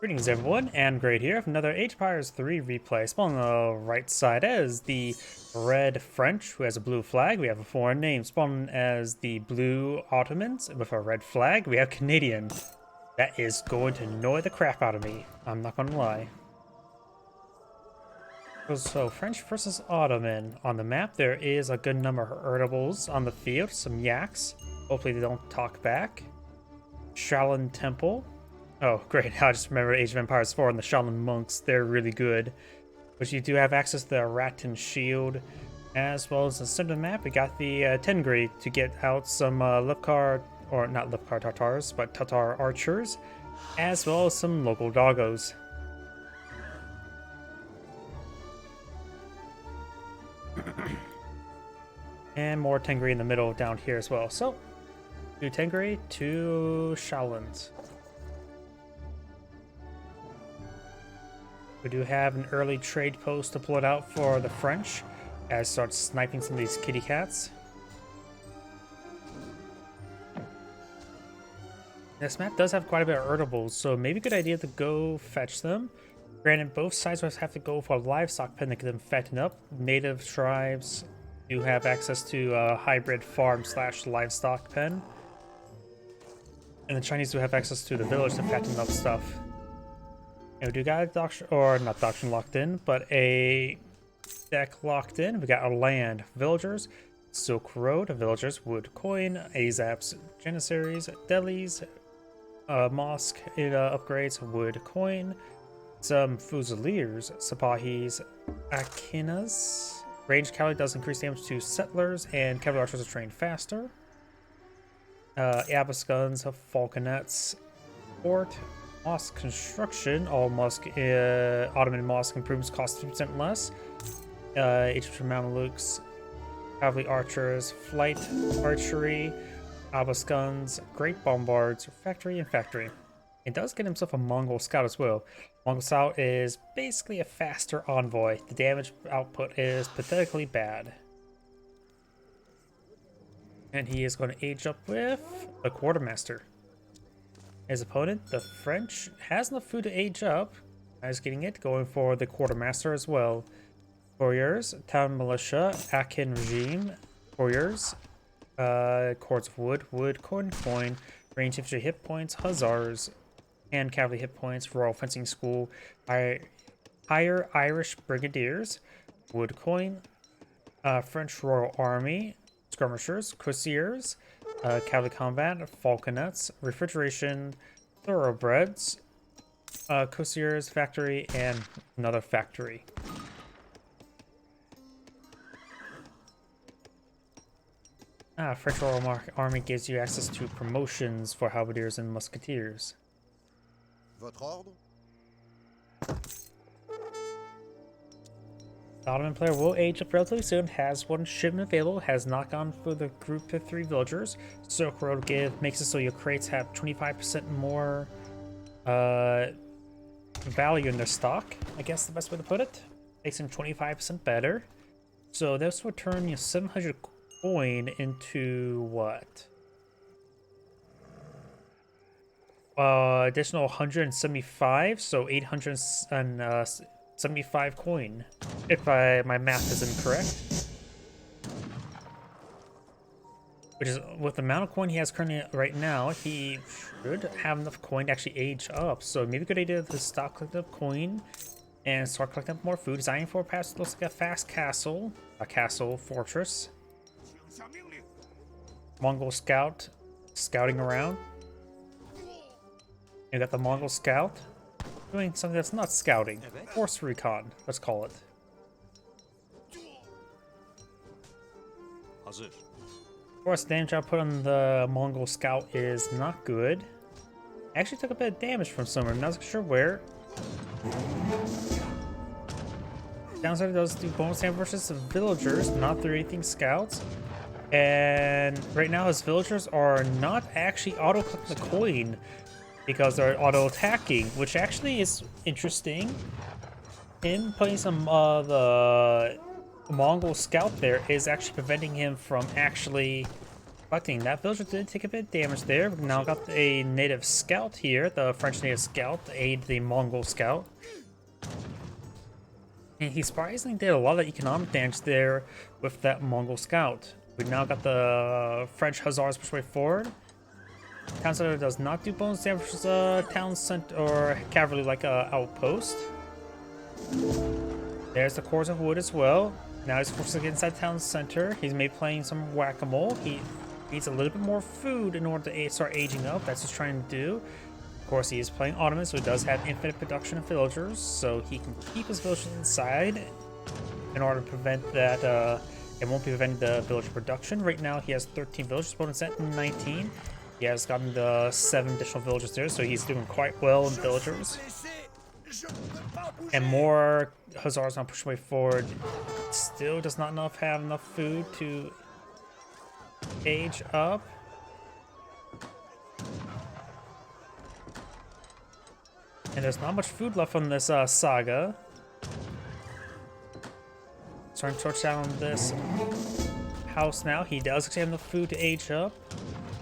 Greetings everyone, and Great here with another Age of Empires 3 replay. Spawn on the right side as the red French, who has a blue flag. We have a foreign name. Spawn as the blue Ottomans with a red flag. We have Canadian. That is going to annoy the crap out of me. I'm not gonna lie. So French versus Ottoman. On the map there is a good number of herdables on the field. Some yaks. Hopefully they don't talk back. Shaolin Temple. Oh, great. I just remember Age of Empires 4 and the Shaolin Monks. They're really good. But you do have access to the Rattan Shield. As well as the center of the map, we got the Tengri to get out some Lipkar, or not Lipkar Tatars, but Tatar archers. As well as some local doggos. And more Tengri in the middle down here as well. So, 2 Tengri, 2 Shaolins. We do have an early trade post deployed out for the French as starts sniping some of these kitty cats. This map does have quite a bit of herdables, so maybe a good idea to go fetch them. Granted, both sides will have to go for a livestock pen to get them fattened up. Native tribes do have access to a hybrid farm / livestock pen. And the Chinese do have access to the village to fatten up stuff. And we do got a doctrine, or not doctrine locked in, but a deck locked in. We got a land, villagers, Silk Road, villagers, wood coin, Azaps, Janissaries, delis, mosque upgrades, wood coin, some Fusiliers, Sapahis, Akinas. Range cavalry does increase damage to settlers, and cavalry archers are trained faster. Abbas guns, falconets, fort. Mosque construction, all mosque, Ottoman mosque improvements cost 50% less. Egyptian Mamelukes, cavalry archers, flight archery, Abbas guns, great bombards, factory, and factory. It does get himself a Mongol scout as well. Mongol scout is basically a faster envoy. The damage output is pathetically bad. And he is going to age up with a quartermaster. His opponent, the French, has enough food to age up. Is getting it, going for the quartermaster as well. Warriors, town militia, Akin regime, warriors, cords of wood, wood, coin, range infantry hit points, hussars, and cavalry hit points, royal fencing school, higher Irish brigadiers, wood coin, French royal army, skirmishers, cuirassiers, cavalry combat, falconets, refrigeration, thoroughbreds, cuirassiers factory, and another factory. French Royal Army gives you access to promotions for halberdiers and musketeers. Votre ordre? The Ottoman player will age up relatively soon, has one shipment available, has not gone for the group of 3 villagers. Silk Road makes it so your crates have 25% more value in their stock, I guess the best way to put it. Makes them 25% better. So this would turn your 700 coin into what? Additional 175, so 875 coin, if my math is incorrect. Which is, with the amount of coin he has currently right now, he should have enough coin to actually age up. So maybe a good idea to stop collecting up coin and start collecting up more food. Designing for perhaps looks like a fast castle, fortress. Mongol scout, scouting around. You got the Mongol scout doing something that's not scouting. Force recon, let's call it. Of course, the damage output on the Mongol scout is not good. I actually took a bit of damage from somewhere, I'm not sure where. Downside does do bonus damage versus the villagers, not through anything scouts. And right now his villagers are not actually auto-collecting the coin because they're auto-attacking, which actually is interesting. Him putting some the Mongol scout there is actually preventing him from actually Reflecting, that villager did take a bit of damage there. We've now got a native scout here, the French native scout, to aid the Mongol scout. And he surprisingly did a lot of economic damage there with that Mongol scout. We've now got the French hussars push way forward. Town center does not do bonus damage as a town center or cavalry like a outpost. There's the cores of wood as well. Now he's forced to get inside town center. He's maybe playing some whack-a-mole. He needs a little bit more food in order to start aging up. That's what he's trying to do. Of course, he is playing Ottoman, so he does have infinite production of villagers, so he can keep his villagers inside in order to prevent that. It won't be preventing the villager production. Right now, he has 13 villagers, bonus at 19. He has gotten the 7 additional villagers there, so he's doing quite well in villagers. And more hussars now push way forward. Still does not have enough food to age up. And there's not much food left on this saga. Starting to touch down on this house now. He does have enough food to age up.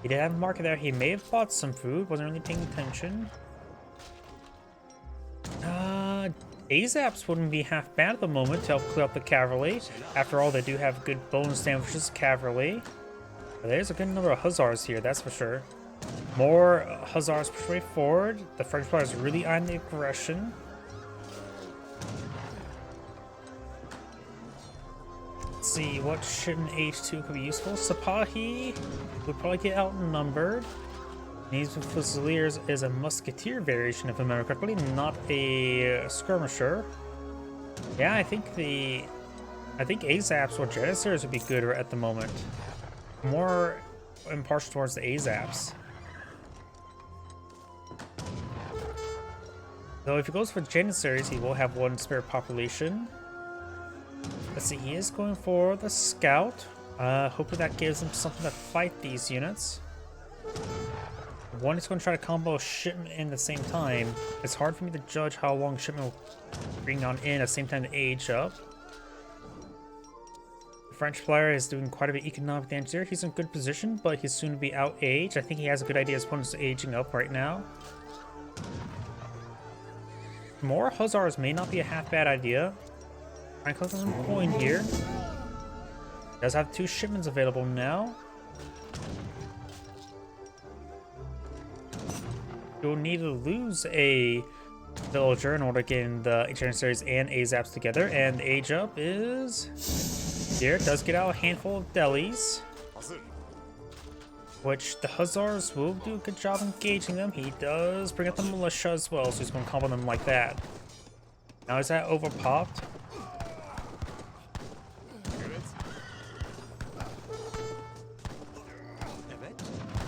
He did have a market there. He may have bought some food. Wasn't really paying attention. Azaps wouldn't be half bad at the moment to help clear up the cavalry. After all, they do have good bonus damages cavalry. But there's a good number of hussars here, that's for sure. More hussars push way forward. The French players really eyeing the aggression. Let's see what shipment H2 could be useful. Sipahi would probably get outnumbered. These Fusiliers is a musketeer variation, if I remember correctly, not a skirmisher. Yeah, I think Azaps or Janissaries would be good at the moment. More impartial towards the Azaps. Though if he goes for Janissaries, he will have 1 spare population. Let's see, he is going for the scout. Hopefully that gives him something to fight these units. One is going to try to combo shipment in the same time. It's hard for me to judge how long shipment will bring on in at the same time to age up. The French player is doing quite a bit of economic damage there. He's in good position, but he's soon to be out-aged. I think he has a good idea his opponent's aging up right now. More hussars may not be a half bad idea. Trying to collect some coin here. Does have 2 shipments available now. You'll need to lose a villager in order to get in the Janissaries and Azaps together, and the age up is here. It does get out a handful of delis, which the hussars will do a good job engaging them. He does bring up the militia as well, so he's going to combo them like that. Now is that overpopped?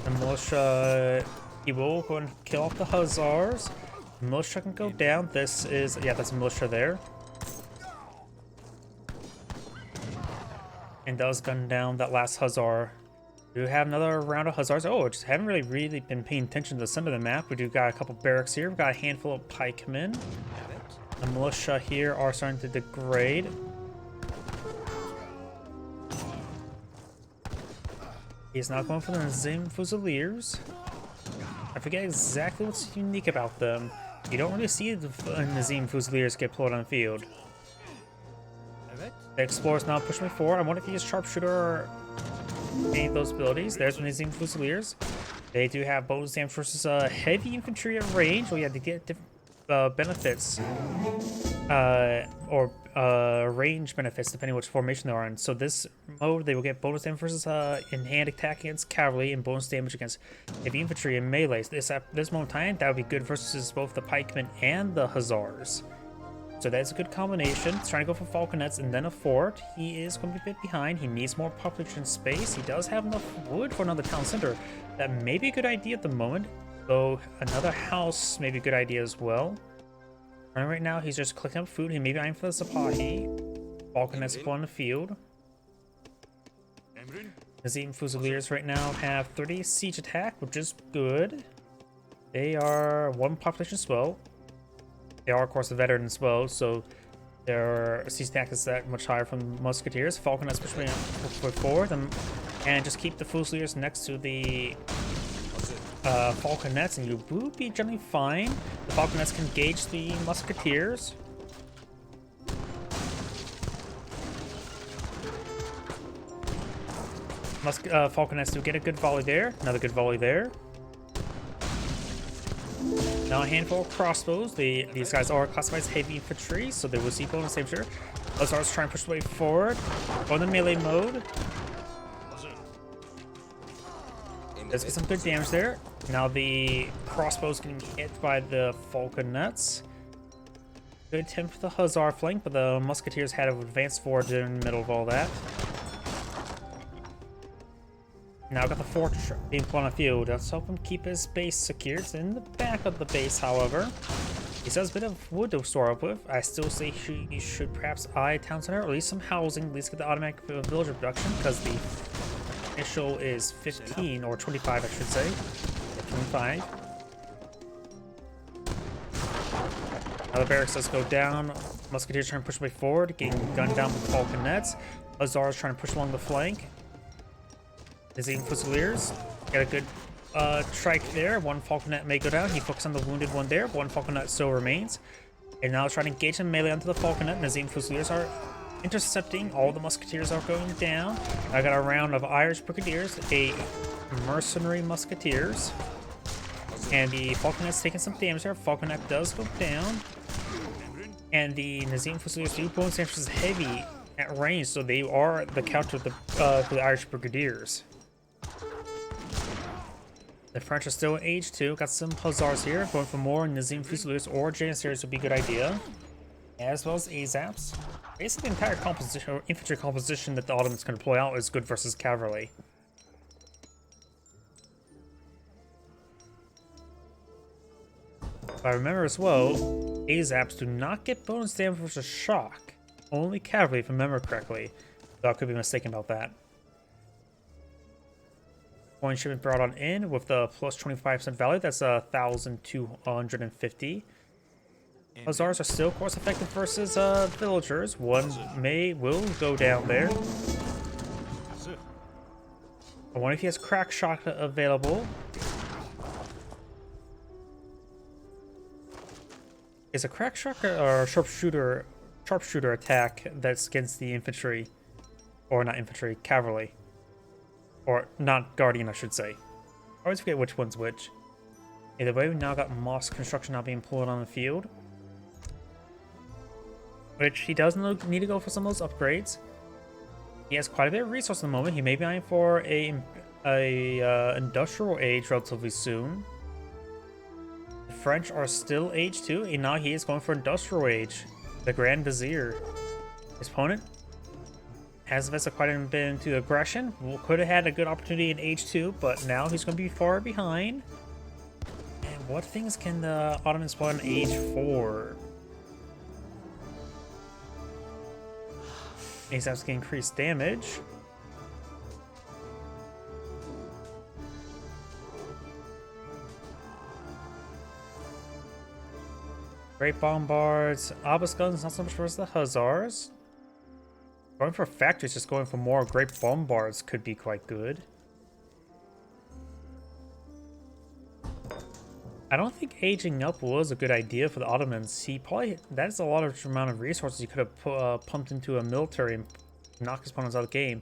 The militia. He will go and kill off the hussars. The militia can go down. This is, yeah, that's a militia there. And does gun down that last hussar. We do have another round of hussars. Oh, I just haven't really been paying attention to the center of the map. We do got a couple barracks here. We've got a handful of pikemen. The militia here are starting to degrade. He's not going for the Nazim Fusiliers. I forget exactly what's unique about them. You don't really see the Nazim Fusiliers get pulled on the field. The Explorers now push me forward. I wonder if he is Sharpshooter or any of those abilities. There's the Nazim Fusiliers. They do have bonus damage versus heavy infantry at range. Oh yeah, they get different benefits. Or range benefits depending which formation they're on. So this mode, they will get bonus damage versus in-hand attack against cavalry and bonus damage against heavy infantry and melee. So at this moment in time, that would be good versus both the pikemen and the hussars. So that's a good combination. He's trying to go for falconets and then a fort. He is going to be a bit behind. He needs more population space. He does have enough wood for another town center. That may be a good idea at the moment, though another house may be a good idea as well. And right now, he's just clicking up food. He may be eyeing for the Sipahi. Falconets go on the field. Nazim Fusiliers right now have 30 siege attack, which is good. They are 1 population as well. They are, of course, a veteran as well, so their siege attack is that much higher from musketeers. Falconets pushing forward, and And just keep the Fusiliers next to the falconets, and you will be generally fine. The falconets can gauge the musketeers. Falconets do get a good volley there. Another good volley there. Now a handful of crossbows. These guys are classified as heavy infantry, so they will see bonus damage here. Hussars try and push the way forward. Go in the melee mode. Let's get some good damage there. Now the crossbows getting hit by the falconets. Good attempt for the Hussar flank, but the musketeers had to advance forward in the middle of all that. Now got the fortress being put on the field. Let's help him keep his base secured. It's in the back of the base, however. He still has a bit of wood to store up with. I still say he should perhaps eye a town center, or at least some housing, at least get the automatic villager production, because the initial is 15, or 25, I should say. Yeah, 25. Now the barracks does go down. Musketeers trying to push way forward, getting gunned down with falconets. Hussars trying to push along the flank. Nazim Fusiliers got a good strike there. One falconet may go down. He focuses on the wounded one there. One falconet still remains. And now trying to engage him melee onto the falconet. Nazim Fusiliers are intercepting. All the musketeers are going down. I got a round of Irish brigadiers, a mercenary musketeers, and the falconet's taking some damage there. Falconet does go down, and the Nazim Fusiliers do bonus damage is heavy at range, so they are the counter to the Irish brigadiers. The French are still in age 2. Got some Hussars here. Going for more Nazim Fusiliers or Janissaries would be a good idea. As well as Azaps. Basically, the entire composition or infantry composition that the Ottomans can deploy out is good versus cavalry. If I remember as well, Azaps do not get bonus damage versus shock. Only cavalry, if I remember correctly. Though I could be mistaken about that. Coin shipment brought on in with the plus 25% value. That's 1,250. Hussars are still course effective versus villagers. One will go down there. I wonder if he has crack shot available. Is a crack shot or sharpshooter attack that's against the infantry, or not infantry, cavalry? Or not guardian, I should say. I always forget which one's which. Either way, we now got mosque construction now being pulled on the field. Which he does need to go for some of those upgrades. He has quite a bit of resource at the moment. He may be eyeing for a industrial age relatively soon. The French are still age 2, and now he is going for industrial age. The Grand Vizier. His opponent has invested quite a bit into aggression. Could have had a good opportunity in age 2, but now he's going to be far behind. And what things can the Ottomans play on age 4? Azaps can increase damage. Great bombards. Obelisk guns, not so much versus the Hussars. Going for factories, just going for more great bombards could be quite good. I don't think aging up was a good idea for the Ottomans. That is a lot of amount of resources you could have pumped into a military and knock his opponents out of the game.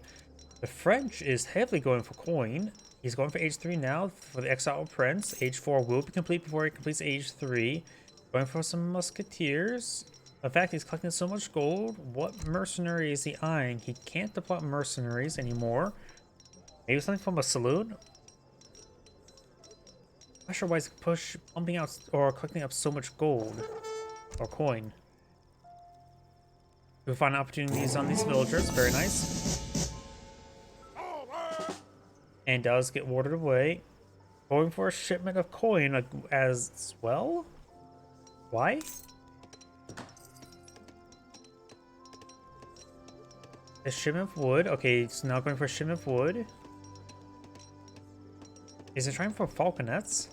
The French is heavily going for coin. He's going for age 3 now for the exiled prince. Age 4 will be complete before he completes age 3. Going for some musketeers. In fact, he's collecting so much gold. What mercenary is he eyeing? He can't deploy mercenaries anymore. Maybe something from a saloon? Not sure why he's pumping out or collecting up so much gold or coin. We'll find opportunities on these villagers. Very nice. And does get warded away. Going for a shipment of coin as well? Why? A shipment of wood. Okay, it's now going for a shipment of wood. Is it trying for falconets?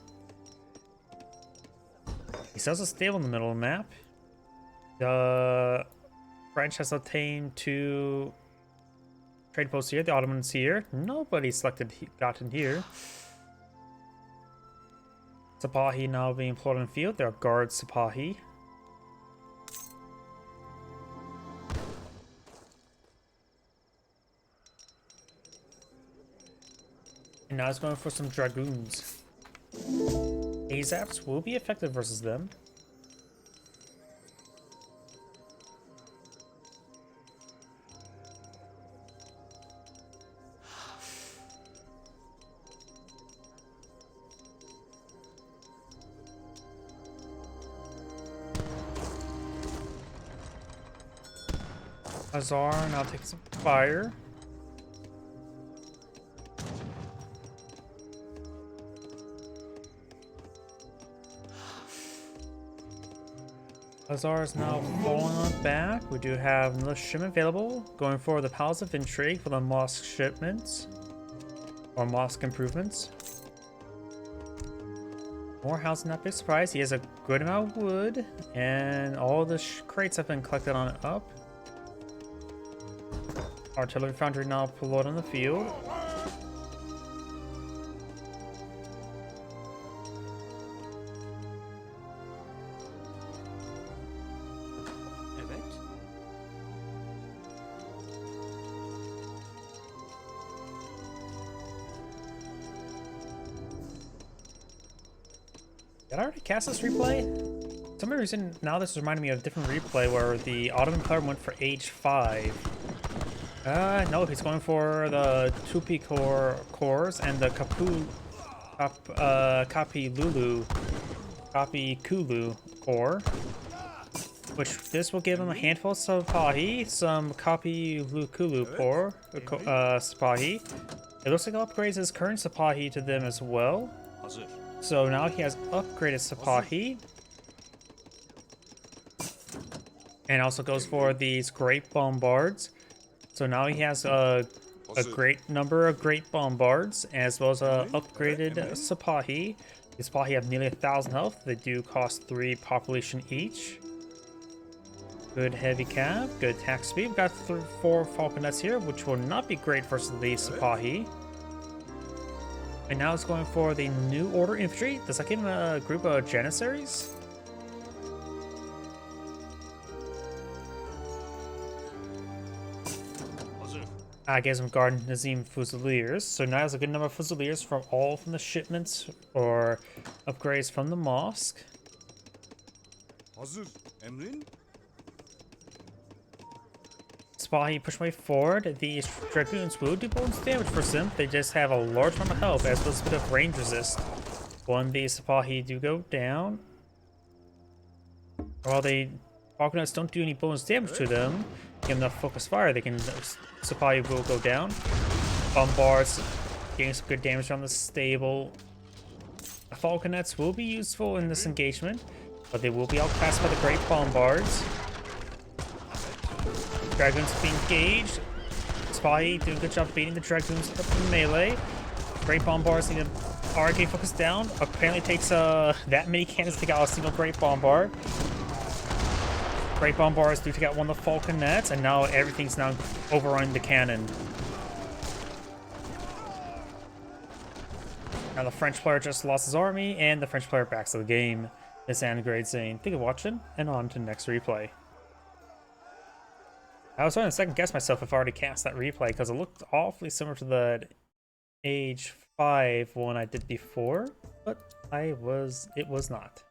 He sells a stable in the middle of the map. The French has obtained 2 trade post here. The Ottomans here. Nobody selected gotten here. Sipahi now being employed on the field. There are guards Sipahi. And now it's going for some dragoons. Azaps will be effective versus them. Azar now takes some fire. Azar is now falling on back. We do have another shipment available. Going for the Palace of Intrigue for the mosque shipments. Or mosque improvements. More housing, not big surprise. He has a good amount of wood. And all the crates have been collected on up. Artillery foundry now put on the field. Did I already cast this replay? For some reason, now this is reminding me of a different replay where the Ottoman player went for age 5. No, he's going for the Tupi cores and the Kapikulu core. Which this will give him a handful of Sipahi, some Kapikulu core, Sipahi. It looks like it upgrades his current Sipahi to them as well. So now he has upgraded Sipahi. And also goes for these great bombards. So now he has a great number of great bombards, as well as a upgraded Sipahi. These Sipahi have nearly 1,000 health. They do cost 3 population each. Good heavy cap, good attack speed. We've got 4 falconets here, which will not be great versus the Sipahi. And now it's going for the New Order infantry. Does that give him a group of Janissaries? I gave him Guard Nazim Fusiliers. So now there's a good number of Fusiliers from the shipments or upgrades from the mosque. Sipahi push way forward. These dragoons will do bonus damage for them. They just have a large amount of health as well as a bit of range resist. When the Sipahi do go down, while the falconets don't do any bonus damage to them, give enough focus fire, they can Sipahi will go down. Bombards getting some good damage on the stable. The falconets will be useful in this engagement, but they will be outclassed by the great bombards. Dragoons being engaged. Sipahi doing a good job beating the dragoons up in melee. Great bombards need to RK focus down. Apparently it takes that many cannons to take out a single great bombard. Great bombards do take out one of the falconets, and now everything's now overrunning the cannon. Now the French player just lost his army, and the French player backs to the game. This is Grade saying, thank you for watching, and on to the next replay. I was trying to second guess myself if I already cast that replay, because it looked awfully similar to the age 5 one I did before, but it was not.